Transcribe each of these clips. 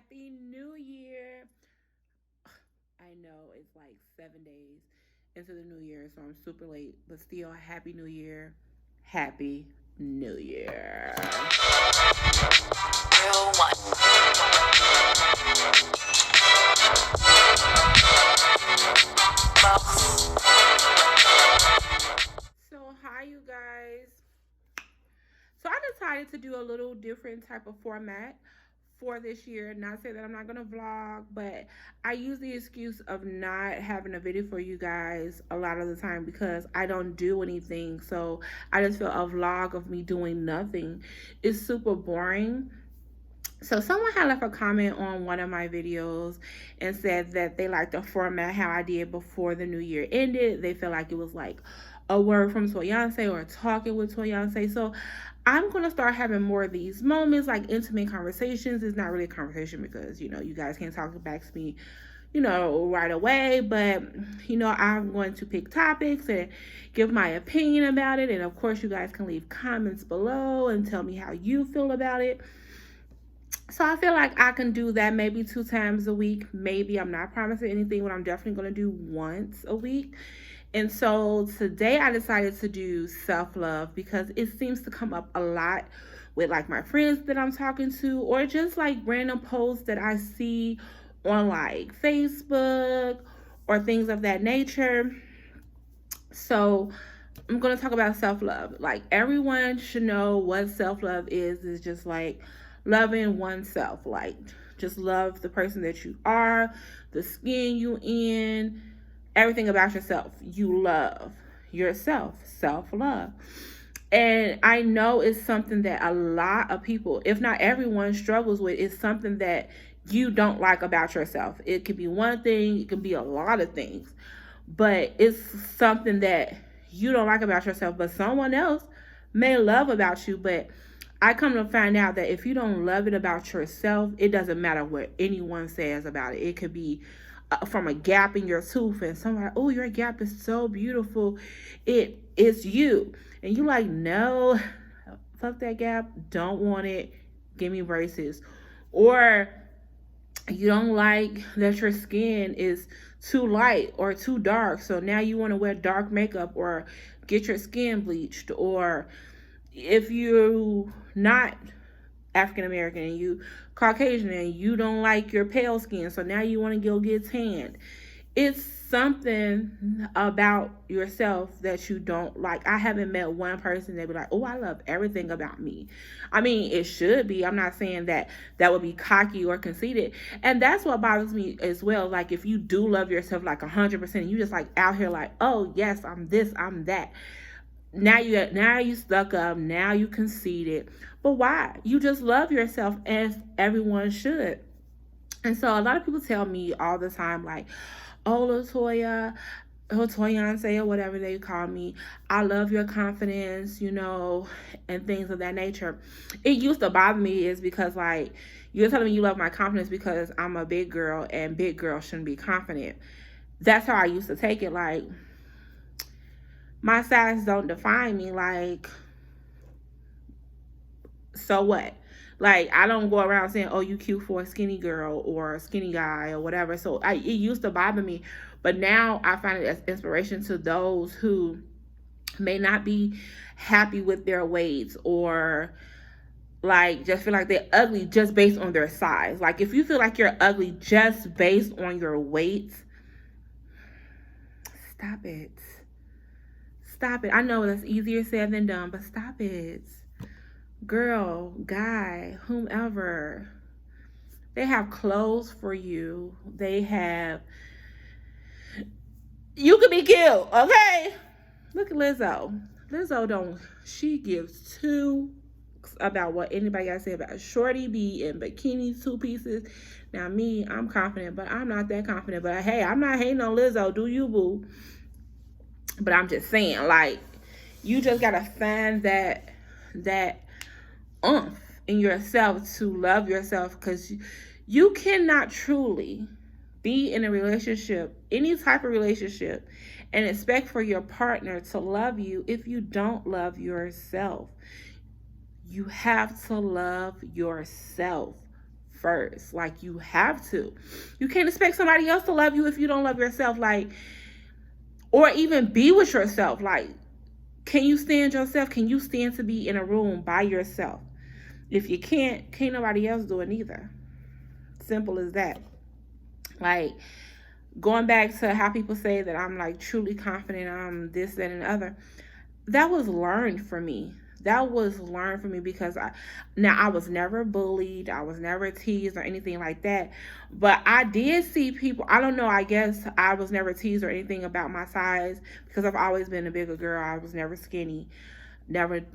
Happy New Year. I know it's like 7 days into the new year, so I'm super late, but still, Happy New Year. Happy New Year. Real one. So, hi, you guys. So I decided to do a little different type of format for this year. Not say that I'm not gonna vlog, but I use the excuse of not having a video for you guys a lot of the time because I don't do anything. So I just feel a vlog of me doing nothing is super boring. So someone had left a comment on one of my videos and said that they liked the format how I did before the new year ended. They felt like it was like a word from Toyonce or talking with Toyonce. So I'm going to start having more of these moments, like intimate conversations. It's not really a conversation because, you guys can't talk back to me, right away. But, I'm going to pick topics and give my opinion about it. And of course, you guys can leave comments below and tell me how you feel about it. So I feel like I can do that maybe 2 times a week. Maybe I'm not promising anything, but I'm definitely going to do once a week. And so today I decided to do self-love because it seems to come up a lot with like my friends that I'm talking to, or just like random posts that I see on like Facebook or things of that nature. So I'm going to talk about self-love. Like everyone should know what self-love is. It's just like loving oneself. Like just love the person that you are, the skin you in, everything about yourself. You love yourself. Self-love. And I know it's something that a lot of people, if not everyone, struggles with. It's something that you don't like about yourself. It could be one thing, it could be a lot of things, but it's something that you don't like about yourself, but someone else may love about you. But I come to find out that if you don't love it about yourself, it doesn't matter what anyone says about it. It could be from a gap in your tooth, and somebody, oh, your gap is so beautiful. It's you, and you like, no, fuck that gap. Don't want it. Give me braces. Or you don't like that your skin is too light or too dark, so now you want to wear dark makeup or get your skin bleached. Or if you're not African American and you Caucasian and you don't like your pale skin, so now you want to go get tanned. It's something about yourself that you don't like. I haven't met one person that be like, oh, I love everything about me. I mean, it should be. I'm not saying that that would be cocky or conceited. And that's what bothers me as well. Like if you do love yourself like 100%, you just like out here like, oh yes, I'm this, I'm that. Now you stuck up. Now you conceited. But why? You just love yourself as everyone should. And so a lot of people tell me all the time, like, oh, Latoya, or Toyonce, or whatever they call me, I love your confidence, and things of that nature. It used to bother me is because, like, you're telling me you love my confidence because I'm a big girl and big girls shouldn't be confident. That's how I used to take it. Like, my size don't define me. Like, so what? Like, I don't go around saying, oh, you cute for a skinny girl or a skinny guy or whatever. So it used to bother me. But now I find it as inspiration to those who may not be happy with their weights, or like just feel like they're ugly just based on their size. Like if you feel like you're ugly just based on your weight, stop it. Stop it. I know that's easier said than done, but stop it. Girl, guy, whomever, they have clothes for you. You could be cute, okay? Look at Lizzo. She gives two about what anybody got to say about Shorty B and bikinis, 2 pieces. Now me, I'm confident, but I'm not that confident. But hey, I'm not hating on Lizzo. Do you, boo? But I'm just saying, like, you just gotta find that oomph in yourself to love yourself, because you cannot truly be in a relationship, any type of relationship, and expect for your partner to love you if you don't love yourself. You have to love yourself first. Like, you have to. You can't expect somebody else to love you if you don't love yourself. Like, or even be with yourself. Like, can you stand yourself? Can you stand to be in a room by yourself? If you can't nobody else do it either. Simple as that. Like, going back to how people say that I'm like truly confident, I'm this, that, and the other. That was learned for me. Because I was never bullied. I was never teased or anything like that. But I did see people, I don't know, I guess I was never teased or anything about my size because I've always been a bigger girl. I was never skinny. Never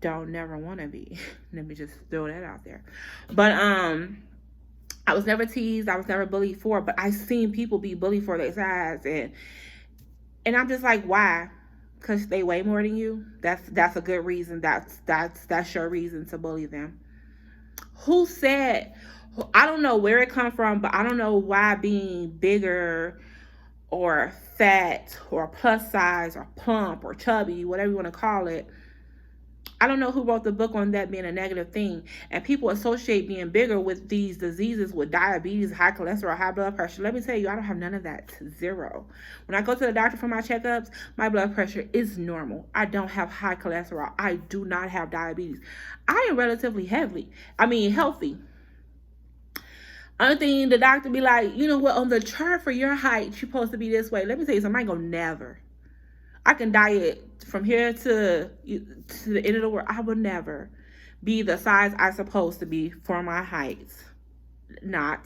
want to be. Let me just throw that out there. But I was never teased. I was never bullied for it. But I seen people be bullied for their size, and I'm just like, why? Because they weigh more than you. That's a good reason. That's your reason to bully them. Who said? I don't know where it come from, but I don't know why being bigger or fat or plus size or plump or chubby, whatever you want to call it. I don't know who wrote the book on that being a negative thing. And people associate being bigger with these diseases, with diabetes, high cholesterol, high blood pressure. Let me tell you, I don't have none of that. Zero. When I go to the doctor for my checkups, my blood pressure is normal. I don't have high cholesterol. I do not have diabetes. I am relatively healthy. Other thing, the doctor be like, you know what, on the chart for your height, you're supposed to be this way. Let me tell you something, I ain't gonna never. I can diet from here to the end of the world. I will never be the size I'm supposed to be for my height. Not.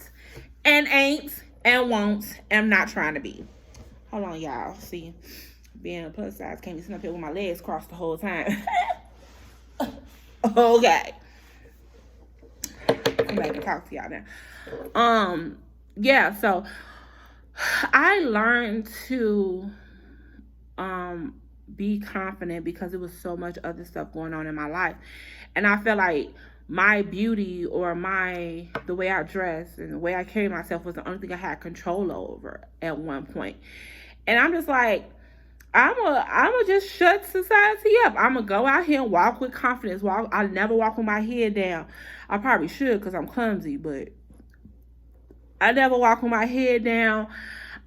And ain't and won't. Am not trying to be. Hold on, y'all. See, being a plus size, can't be sitting up here with my legs crossed the whole time. Okay. Come back and talk to y'all now. Yeah, so I learned to be confident because it was so much other stuff going on in my life. And I felt like my beauty or the way I dress and the way I carry myself was the only thing I had control over at one point. And I'm just like, I'm just shut society up. I'm gonna go out here and walk with confidence. I never walk with my head down. I probably should because I'm clumsy, but I never walk with my head down.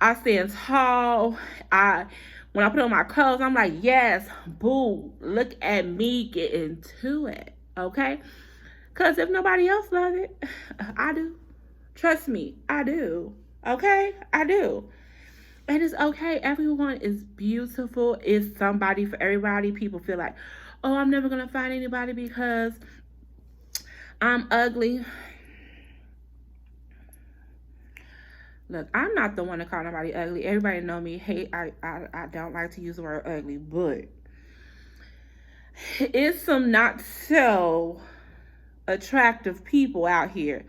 I stand tall. When I put on my clothes, I'm like, yes, boo, look at me get into it, okay? Because if nobody else loves it, I do. Trust me, I do, okay? I do. And it's okay. Everyone is beautiful. It's somebody for everybody. People feel like, oh, I'm never going to find anybody because I'm ugly. Look, I'm not the one to call nobody ugly. Everybody know me. Hey, I don't like to use the word ugly, but it's some not so attractive people out here.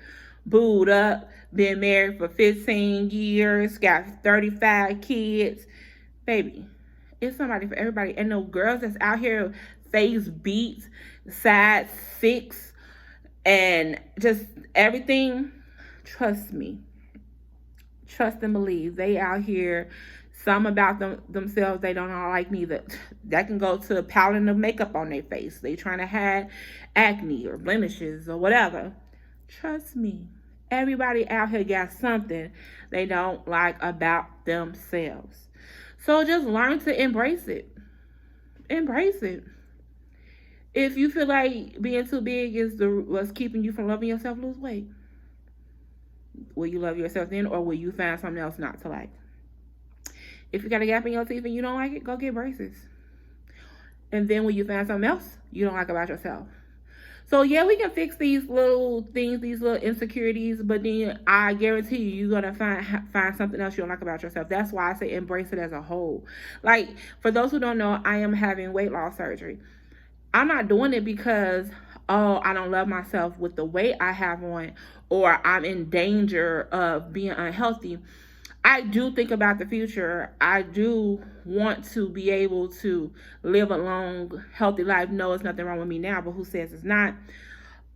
Booed up, been married for 15 years, got 35 kids. Baby, it's somebody for everybody. And the girls that's out here, face beats, size 6, and just everything, trust me. Trust and believe. They out here, some about themselves, they don't like me. That can go to piling of makeup on their face. They trying to hide acne or blemishes or whatever. Trust me. Everybody out here got something they don't like about themselves. So just learn to embrace it. Embrace it. If you feel like being too big is what's keeping you from loving yourself, lose weight. Will you love yourself then, or will you find something else not to like? If you got a gap in your teeth and you don't like it, go get braces. And then when you find something else you don't like about yourself. So yeah, we can fix these little things, these little insecurities, but then I guarantee you're gonna find something else you don't like about yourself. That's why I say embrace it as a whole. Like, for those who don't know, I am having weight loss surgery. I'm not doing it because, oh, I don't love myself with the weight I have on, or I'm in danger of being unhealthy. I do think about the future. I do want to be able to live a long, healthy life. No, there's nothing wrong with me now, but who says it's not?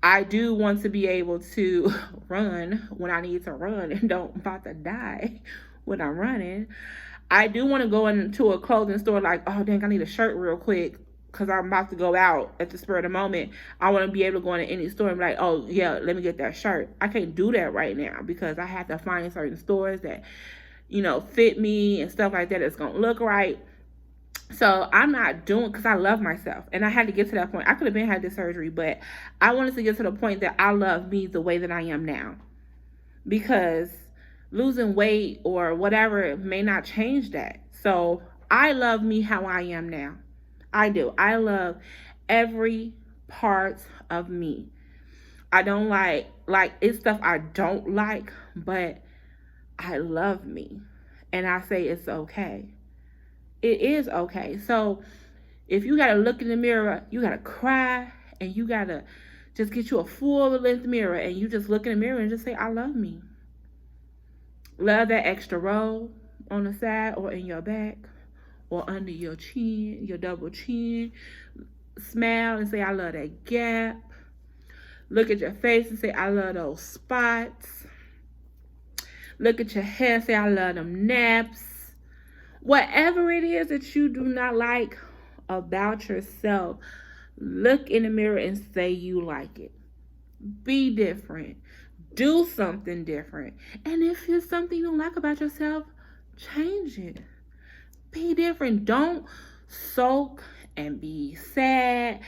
I do want to be able to run when I need to run and don't about to die when I'm running. I do want to go into a clothing store like, oh, dang, I need a shirt real quick. because I'm about to go out at the spur of the moment. I want to be able to go into any store and be like, oh, yeah, let me get that shirt. I can't do that right now because I have to find certain stores that, fit me and stuff like that. It's going to look right. So I'm not doing, because I love myself. And I had to get to that point. I could have had this surgery, but I wanted to get to the point that I love me the way that I am now. Because losing weight or whatever may not change that. So I love me how I am now. I do. I love every part of me. I don't like it's stuff I don't like, but I love me. And I say it's okay. It is okay. So if you got to look in the mirror, you got to cry, and you got to just get you a full length mirror, and you just look in the mirror and just say, I love me. Love that extra roll on the side or in your back or under your chin, your double chin. Smile and say, I love that gap. Look at your face and say, I love those spots. Look at your hair, say, I love them naps. Whatever it is that you do not like about yourself, look in the mirror and say you like it. Be different. Do something different. And if there's something you don't like about yourself, change it. Be different. Don't sulk and be sad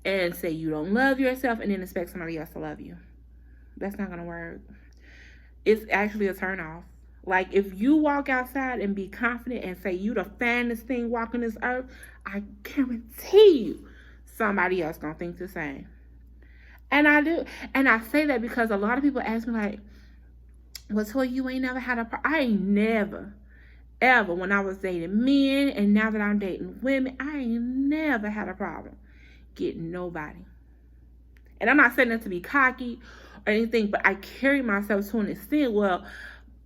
and say you don't love yourself and then expect somebody else to love you. That's not going to work. It's actually a turnoff. Like, if you walk outside and be confident and say you the finest thing walking this earth, I guarantee you somebody else going to think the same. And I do. And I say that because a lot of people ask me, like, well, Toy, you ain't never had a problem. I ain't never, ever, when I was dating men and now that I'm dating women, I ain't never had a problem getting nobody. And I'm not saying that to be cocky or anything, but I carry myself to an extent where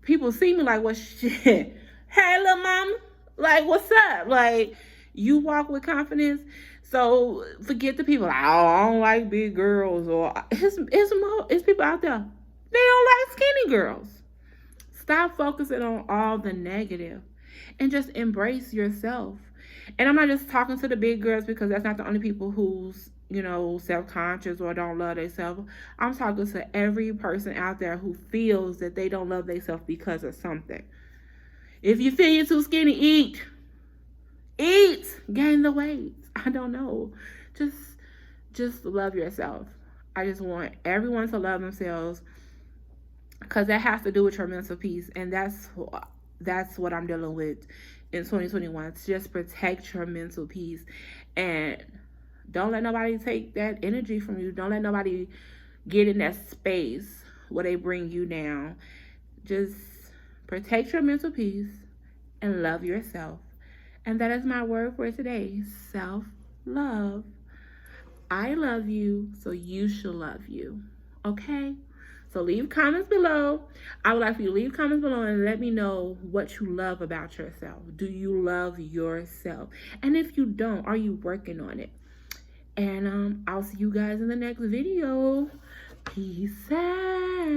people see me like, well, shit, hey, little mama, like, what's up? Like, you walk with confidence. So forget the people, like, oh, I don't like big girls, or it's people out there, they don't like skinny girls. Stop focusing on all the negative and just embrace yourself. And I'm not just talking to the big girls because that's not the only people who's, self-conscious or don't love themselves. I'm talking to every person out there who feels that they don't love themselves because of something. If you feel you're too skinny, eat, gain the weight. I don't know. Just love yourself. I just want everyone to love themselves because that has to do with your mental peace. And that's what I'm dealing with in 2021. Just protect your mental peace and don't let nobody take that energy from you. Don't let nobody get in that space where they bring you down. Just protect your mental peace and love yourself. And that is my word for today. Self-love. I love you, so you should love you. Okay? So leave comments below. I would like for you to leave comments below and let me know what you love about yourself. Do you love yourself? And if you don't, are you working on it? And I'll see you guys in the next video. Peace out.